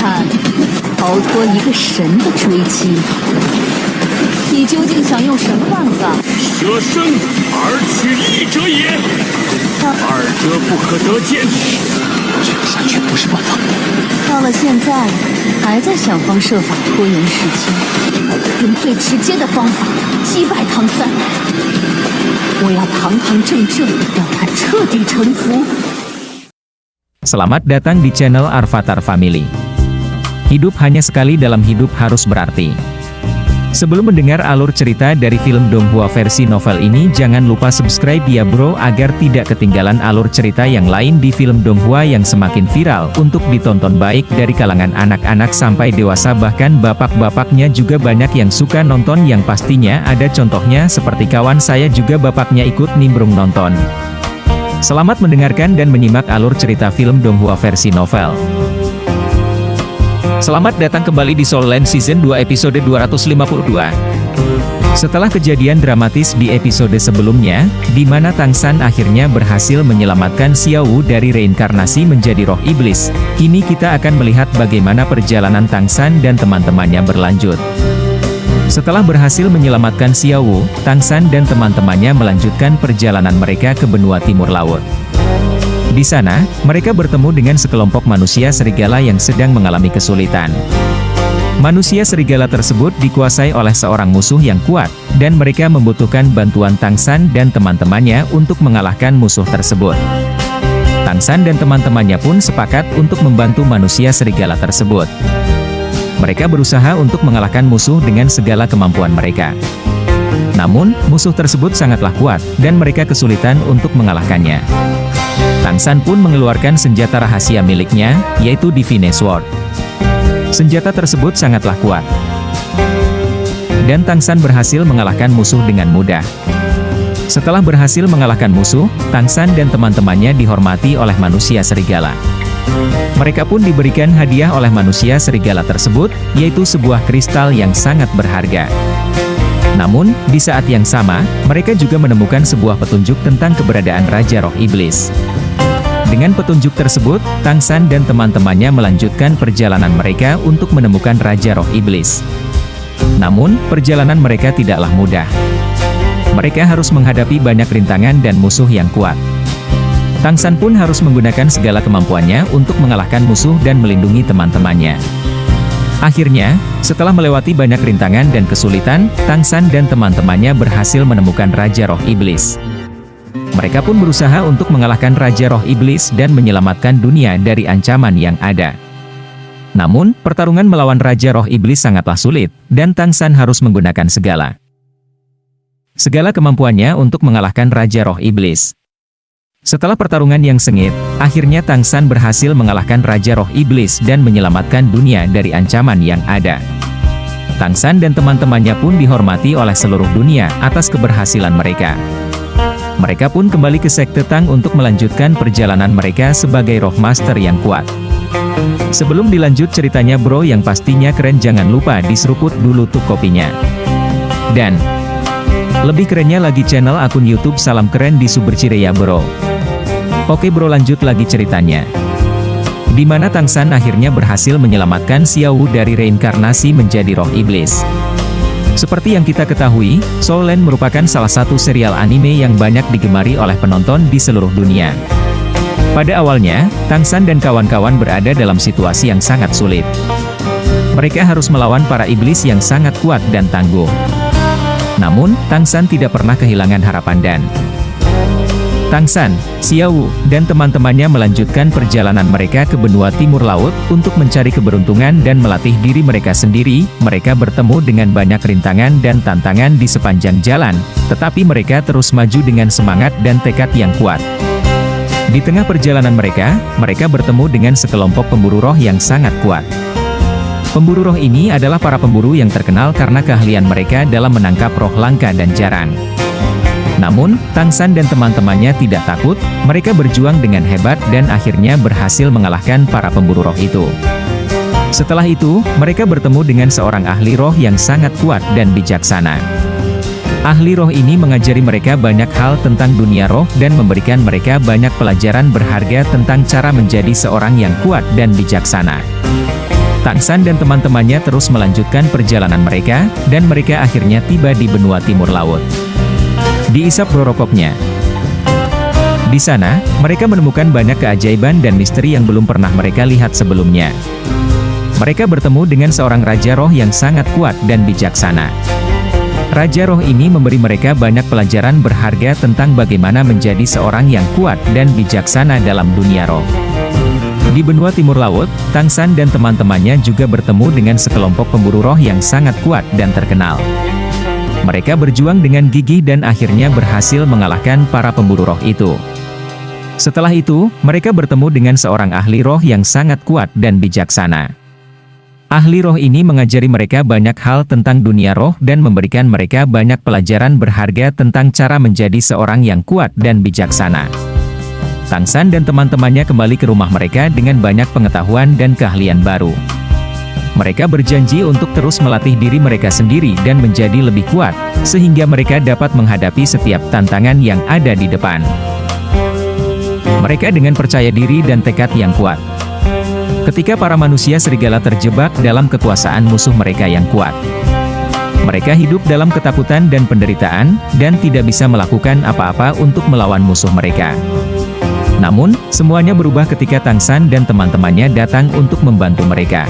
看逃脱一个神的追击，你究竟想用什么办法？舍生而取义者也，二者不可得兼。这样下去不是办法。到了现在，还在想方设法拖延时间，用最直接的方法击败唐三。我要堂堂正正让他彻底臣服。Selamat datang di channel Arvatar Family. Hidup hanya sekali dalam hidup harus berarti. Sebelum mendengar alur cerita dari film Donghua versi novel ini, jangan lupa subscribe ya bro agar tidak ketinggalan alur cerita yang lain di film Donghua yang semakin viral untuk ditonton baik dari kalangan anak-anak sampai dewasa, bahkan bapak-bapaknya juga banyak yang suka nonton, yang pastinya ada contohnya seperti kawan saya juga bapaknya ikut nimbrung nonton. Selamat mendengarkan dan menyimak alur cerita film Donghua versi novel. Selamat datang kembali di Soul Land Season 2 episode 252. Setelah kejadian dramatis di episode sebelumnya, di mana Tang San akhirnya berhasil menyelamatkan Xiao Wu dari reinkarnasi menjadi roh iblis, kini kita akan melihat bagaimana perjalanan Tang San dan teman-temannya berlanjut. Setelah berhasil menyelamatkan Xiao Wu, Tang San dan teman-temannya melanjutkan perjalanan mereka ke benua timur laut. Di sana, mereka bertemu dengan sekelompok manusia serigala yang sedang mengalami kesulitan. Manusia serigala tersebut dikuasai oleh seorang musuh yang kuat, dan mereka membutuhkan bantuan Tang San dan teman-temannya untuk mengalahkan musuh tersebut. Tang San dan teman-temannya pun sepakat untuk membantu manusia serigala tersebut. Mereka berusaha untuk mengalahkan musuh dengan segala kemampuan mereka. Namun, musuh tersebut sangatlah kuat, dan mereka kesulitan untuk mengalahkannya. Tang San pun mengeluarkan senjata rahasia miliknya, yaitu Divine Sword. Senjata tersebut sangatlah kuat. Dan Tang San berhasil mengalahkan musuh dengan mudah. Setelah berhasil mengalahkan musuh, Tang San dan teman-temannya dihormati oleh manusia serigala. Mereka pun diberikan hadiah oleh manusia serigala tersebut, yaitu sebuah kristal yang sangat berharga. Namun, di saat yang sama, mereka juga menemukan sebuah petunjuk tentang keberadaan Raja Roh Iblis. Dengan petunjuk tersebut, Tang San dan teman-temannya melanjutkan perjalanan mereka untuk menemukan Raja Roh Iblis. Namun, perjalanan mereka tidaklah mudah. Mereka harus menghadapi banyak rintangan dan musuh yang kuat. Tang San pun harus menggunakan segala kemampuannya untuk mengalahkan musuh dan melindungi teman-temannya. Akhirnya, setelah melewati banyak rintangan dan kesulitan, Tang San dan teman-temannya berhasil menemukan Raja Roh Iblis. Mereka pun berusaha untuk mengalahkan Raja Roh Iblis dan menyelamatkan dunia dari ancaman yang ada. Namun, pertarungan melawan Raja Roh Iblis sangatlah sulit, dan Tang San harus menggunakan segala kemampuannya untuk mengalahkan Raja Roh Iblis. Setelah pertarungan yang sengit, akhirnya Tang San berhasil mengalahkan Raja Roh Iblis dan menyelamatkan dunia dari ancaman yang ada. Tang San dan teman-temannya pun dihormati oleh seluruh dunia atas keberhasilan mereka. Mereka pun kembali ke Sekte Tang untuk melanjutkan perjalanan mereka sebagai Roh Master yang kuat. Sebelum dilanjut ceritanya bro, yang pastinya keren, jangan lupa diseruput dulu tuh kopinya. Dan lebih kerennya lagi, channel akun YouTube Salam Keren di Subercire ya bro. Oke bro, lanjut lagi ceritanya. Di mana Tang San akhirnya berhasil menyelamatkan Xiao Wu dari reinkarnasi menjadi roh iblis. Seperti yang kita ketahui, Soul Land merupakan salah satu serial anime yang banyak digemari oleh penonton di seluruh dunia. Pada awalnya, Tang San dan kawan-kawan berada dalam situasi yang sangat sulit. Mereka harus melawan para iblis yang sangat kuat dan tangguh. Namun, Tang San tidak pernah kehilangan harapan, dan Tang San, Xiao Wu, dan teman-temannya melanjutkan perjalanan mereka ke benua timur laut untuk mencari keberuntungan dan melatih diri mereka sendiri. Mereka bertemu dengan banyak rintangan dan tantangan di sepanjang jalan, tetapi mereka terus maju dengan semangat dan tekad yang kuat. Di tengah perjalanan mereka bertemu dengan sekelompok pemburu roh yang sangat kuat. Pemburu roh ini adalah para pemburu yang terkenal karena keahlian mereka dalam menangkap roh langka dan jarang. Namun, Tang San dan teman-temannya tidak takut, mereka berjuang dengan hebat dan akhirnya berhasil mengalahkan para pemburu roh itu. Setelah itu, mereka bertemu dengan seorang ahli roh yang sangat kuat dan bijaksana. Ahli roh ini mengajari mereka banyak hal tentang dunia roh dan memberikan mereka banyak pelajaran berharga tentang cara menjadi seorang yang kuat dan bijaksana. Tang San dan teman-temannya terus melanjutkan perjalanan mereka, dan mereka akhirnya tiba di benua timur laut. Diisap rorokoknya. Di sana, mereka menemukan banyak keajaiban dan misteri yang belum pernah mereka lihat sebelumnya. Mereka bertemu dengan seorang Raja Roh yang sangat kuat dan bijaksana. Raja Roh ini memberi mereka banyak pelajaran berharga tentang bagaimana menjadi seorang yang kuat dan bijaksana dalam dunia roh. Di benua timur laut, Tang San dan teman-temannya juga bertemu dengan sekelompok pemburu roh yang sangat kuat dan terkenal. Mereka berjuang dengan gigih dan akhirnya berhasil mengalahkan para pemburu roh itu. Setelah itu, mereka bertemu dengan seorang ahli roh yang sangat kuat dan bijaksana. Ahli roh ini mengajari mereka banyak hal tentang dunia roh dan memberikan mereka banyak pelajaran berharga tentang cara menjadi seorang yang kuat dan bijaksana. Tang San dan teman-temannya kembali ke rumah mereka dengan banyak pengetahuan dan keahlian baru. Mereka berjanji untuk terus melatih diri mereka sendiri dan menjadi lebih kuat, sehingga mereka dapat menghadapi setiap tantangan yang ada di depan. Mereka dengan percaya diri dan tekad yang kuat. Ketika para manusia serigala terjebak dalam kekuasaan musuh mereka yang kuat, mereka hidup dalam ketakutan dan penderitaan, dan tidak bisa melakukan apa-apa untuk melawan musuh mereka. Namun, semuanya berubah ketika Tang San dan teman-temannya datang untuk membantu mereka.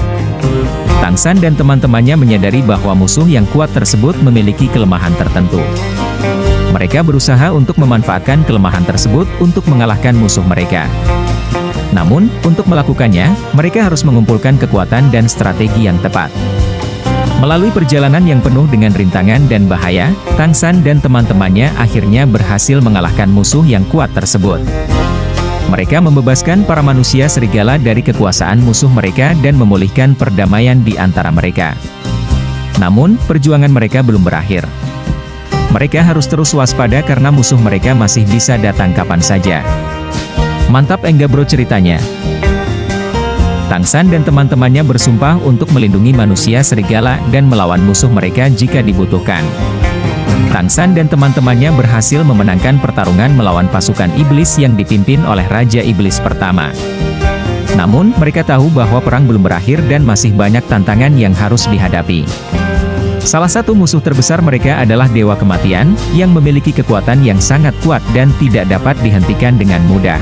Tang San dan teman-temannya menyadari bahwa musuh yang kuat tersebut memiliki kelemahan tertentu. Mereka berusaha untuk memanfaatkan kelemahan tersebut untuk mengalahkan musuh mereka. Namun, untuk melakukannya, mereka harus mengumpulkan kekuatan dan strategi yang tepat. Melalui perjalanan yang penuh dengan rintangan dan bahaya, Tang San dan teman-temannya akhirnya berhasil mengalahkan musuh yang kuat tersebut. Mereka membebaskan para manusia serigala dari kekuasaan musuh mereka dan memulihkan perdamaian di antara mereka. Namun, perjuangan mereka belum berakhir. Mereka harus terus waspada karena musuh mereka masih bisa datang kapan saja. Mantap enggak bro ceritanya? Tang San dan teman-temannya bersumpah untuk melindungi manusia serigala dan melawan musuh mereka jika dibutuhkan. Tang San dan teman-temannya berhasil memenangkan pertarungan melawan pasukan iblis yang dipimpin oleh Raja Iblis pertama. Namun, mereka tahu bahwa perang belum berakhir dan masih banyak tantangan yang harus dihadapi. Salah satu musuh terbesar mereka adalah Dewa Kematian, yang memiliki kekuatan yang sangat kuat dan tidak dapat dihentikan dengan mudah.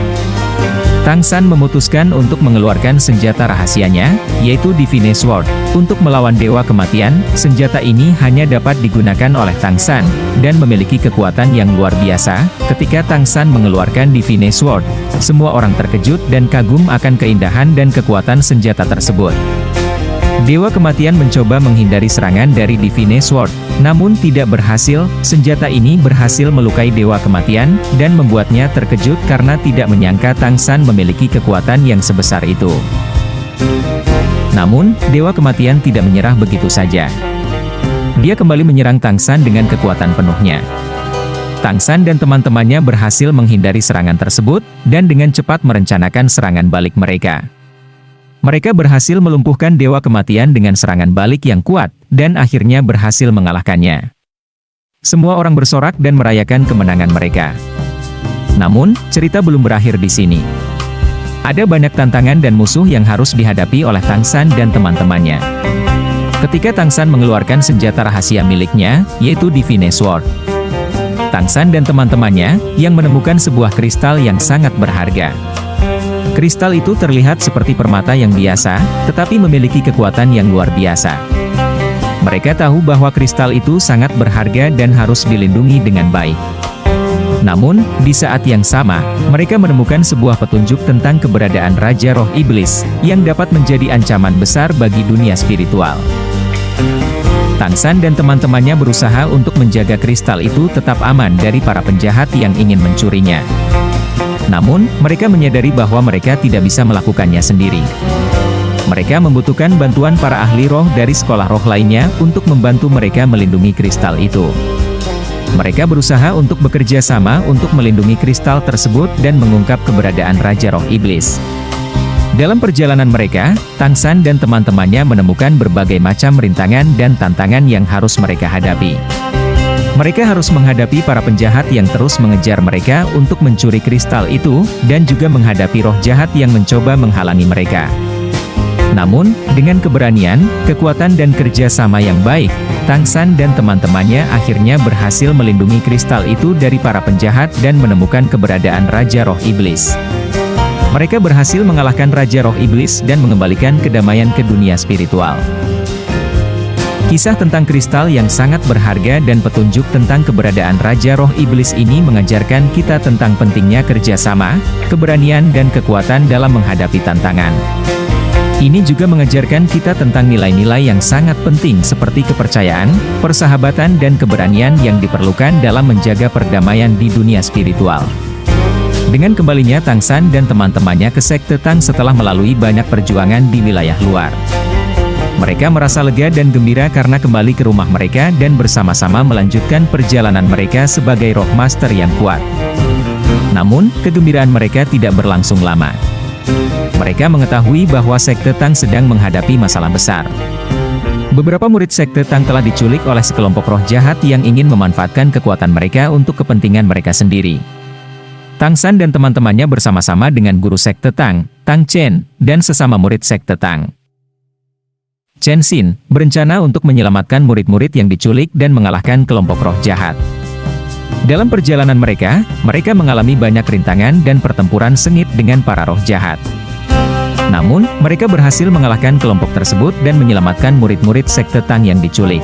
Tang San memutuskan untuk mengeluarkan senjata rahasianya, yaitu Divine Sword. Untuk melawan Dewa Kematian, senjata ini hanya dapat digunakan oleh Tang San, dan memiliki kekuatan yang luar biasa. Ketika Tang San mengeluarkan Divine Sword, semua orang terkejut dan kagum akan keindahan dan kekuatan senjata tersebut. Dewa Kematian mencoba menghindari serangan dari Divine Sword, namun tidak berhasil. Senjata ini berhasil melukai Dewa Kematian, dan membuatnya terkejut karena tidak menyangka Tang San memiliki kekuatan yang sebesar itu. Namun, Dewa Kematian tidak menyerah begitu saja. Dia kembali menyerang Tang San dengan kekuatan penuhnya. Tang San dan teman-temannya berhasil menghindari serangan tersebut, dan dengan cepat merencanakan serangan balik mereka. Mereka berhasil melumpuhkan Dewa Kematian dengan serangan balik yang kuat, dan akhirnya berhasil mengalahkannya. Semua orang bersorak dan merayakan kemenangan mereka. Namun, cerita belum berakhir di sini. Ada banyak tantangan dan musuh yang harus dihadapi oleh Tang San dan teman-temannya. Ketika Tang San mengeluarkan senjata rahasia miliknya, yaitu Divine Sword, Tang San dan teman-temannya yang menemukan sebuah kristal yang sangat berharga. Kristal itu terlihat seperti permata yang biasa, tetapi memiliki kekuatan yang luar biasa. Mereka tahu bahwa kristal itu sangat berharga dan harus dilindungi dengan baik. Namun, di saat yang sama, mereka menemukan sebuah petunjuk tentang keberadaan Raja Roh Iblis, yang dapat menjadi ancaman besar bagi dunia spiritual. Tang San dan teman-temannya berusaha untuk menjaga kristal itu tetap aman dari para penjahat yang ingin mencurinya. Namun, mereka menyadari bahwa mereka tidak bisa melakukannya sendiri. Mereka membutuhkan bantuan para ahli roh dari sekolah roh lainnya untuk membantu mereka melindungi kristal itu. Mereka berusaha untuk bekerja sama untuk melindungi kristal tersebut dan mengungkap keberadaan Raja Roh Iblis. Dalam perjalanan mereka, Tang San dan teman-temannya menemukan berbagai macam rintangan dan tantangan yang harus mereka hadapi. Mereka harus menghadapi para penjahat yang terus mengejar mereka untuk mencuri kristal itu, dan juga menghadapi roh jahat yang mencoba menghalangi mereka. Namun, dengan keberanian, kekuatan dan kerja sama yang baik, Tang San dan teman-temannya akhirnya berhasil melindungi kristal itu dari para penjahat dan menemukan keberadaan Raja Roh Iblis. Mereka berhasil mengalahkan Raja Roh Iblis dan mengembalikan kedamaian ke dunia spiritual. Kisah tentang kristal yang sangat berharga dan petunjuk tentang keberadaan Raja Roh Iblis ini mengajarkan kita tentang pentingnya kerjasama, keberanian dan kekuatan dalam menghadapi tantangan. Ini juga mengajarkan kita tentang nilai-nilai yang sangat penting seperti kepercayaan, persahabatan dan keberanian yang diperlukan dalam menjaga perdamaian di dunia spiritual. Dengan kembalinya Tang San dan teman-temannya ke sekte Tang setelah melalui banyak perjuangan di wilayah luar, mereka merasa lega dan gembira karena kembali ke rumah mereka dan bersama-sama melanjutkan perjalanan mereka sebagai Roh Master yang kuat. Namun, kegembiraan mereka tidak berlangsung lama. Mereka mengetahui bahwa sekte Tang sedang menghadapi masalah besar. Beberapa murid sekte Tang telah diculik oleh sekelompok roh jahat yang ingin memanfaatkan kekuatan mereka untuk kepentingan mereka sendiri. Tang San dan teman-temannya bersama-sama dengan guru sekte Tang, Tang Chen, dan sesama murid sekte Tang, Chen Xin, berencana untuk menyelamatkan murid-murid yang diculik dan mengalahkan kelompok roh jahat. Dalam perjalanan mereka mengalami banyak rintangan dan pertempuran sengit dengan para roh jahat. Namun, mereka berhasil mengalahkan kelompok tersebut dan menyelamatkan murid-murid sekte Tang yang diculik.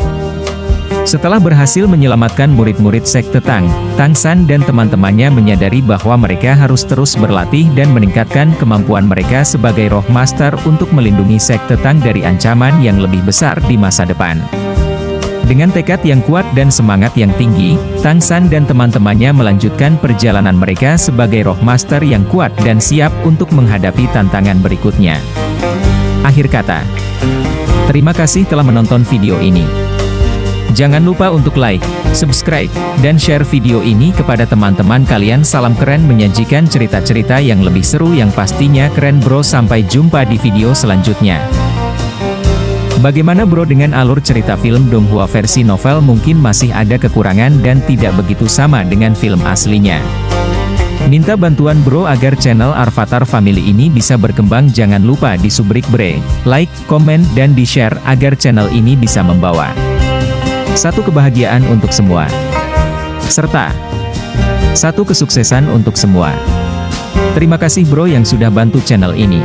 Setelah berhasil menyelamatkan murid-murid sekte Tang, Tang San dan teman-temannya menyadari bahwa mereka harus terus berlatih dan meningkatkan kemampuan mereka sebagai Roh Master untuk melindungi sekte Tang dari ancaman yang lebih besar di masa depan. Dengan tekad yang kuat dan semangat yang tinggi, Tang San dan teman-temannya melanjutkan perjalanan mereka sebagai Roh Master yang kuat dan siap untuk menghadapi tantangan berikutnya. Akhir kata, terima kasih telah menonton video ini. Jangan lupa untuk like, subscribe, dan share video ini kepada teman-teman kalian. Salam keren menyajikan cerita-cerita yang lebih seru yang pastinya keren bro. Sampai jumpa di video selanjutnya. Bagaimana bro dengan alur cerita film Donghua versi novel? Mungkin masih ada kekurangan dan tidak begitu sama dengan film aslinya. Minta bantuan bro agar channel Arvatar Family ini bisa berkembang. Jangan lupa disubrik bre, like, komen, dan di-share agar channel ini bisa membawa satu kebahagiaan untuk semua, serta satu kesuksesan untuk semua. Terima kasih bro yang sudah bantu channel ini.